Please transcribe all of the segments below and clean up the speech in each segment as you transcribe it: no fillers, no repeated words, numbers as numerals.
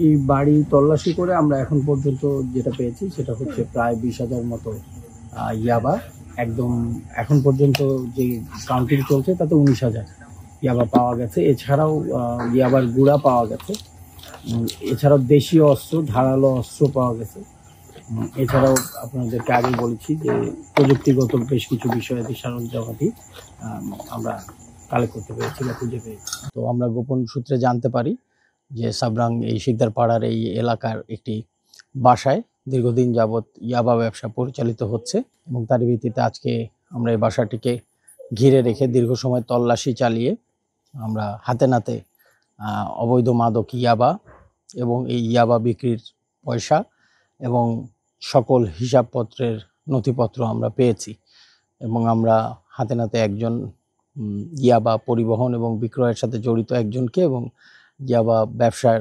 এই বাড়ি তল্লাশি করে আমরা এখন পর্যন্ত যেটা পেয়েছি সেটা হচ্ছে প্রায় 20,000 মতো ইয়াবা। একদম এখন পর্যন্ত যে কাউন্টিং চলছে তাতে 19,000 ইয়াবা পাওয়া গেছে। এছাড়াও ইয়াবার গুঁড়া পাওয়া গেছে। এছাড়াও দেশীয় অস্ত্র, ধারালো অস্ত্র পাওয়া গেছে। এছাড়াও আপনাদেরকে আগে বলেছি যে প্রযুক্তিগত বেশ কিছু বিষয়াদি সরঞ্জামাদি আমরা কালেক্ট করতে পেরেছি বা খুঁজে পেয়েছি। তো আমরা গোপন সূত্রে জানতে পারি যে সাবরাং এই শিকদার পাড়ার এই এলাকার একটি বাসায় দীর্ঘদিন যাবৎ ইয়াবা ব্যবসা পরিচালিত হচ্ছে এবং তার ভিত্তিতে আজকে আমরা এই বাসাটিকে ঘিরে রেখে দীর্ঘ সময় তল্লাশি চালিয়ে আমরা হাতে নাতে অবৈধ মাদক ইয়াবা এবং এই ইয়াবা বিক্রির পয়সা এবং সকল হিসাবপত্রের নথিপত্র আমরা পেয়েছি এবং আমরা হাতে নাতে একজন ইয়াবা পরিবহন এবং বিক্রয়ের সাথে জড়িত একজনকে এবং ইয়াবা ব্যবসার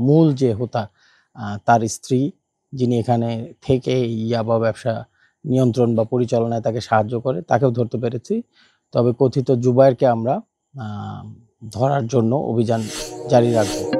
মূল যে হোতা তার স্ত্রী, যিনি এখানে থেকে ইয়াবা ব্যবসা নিয়ন্ত্রণ বা পরিচালনায় তাকে সাহায্য করে, তাকেও ধরতে পেরেছি। তবে কথিত জুবায়েরকে আমরা ধরার জন্য অভিযান জারি রাখব।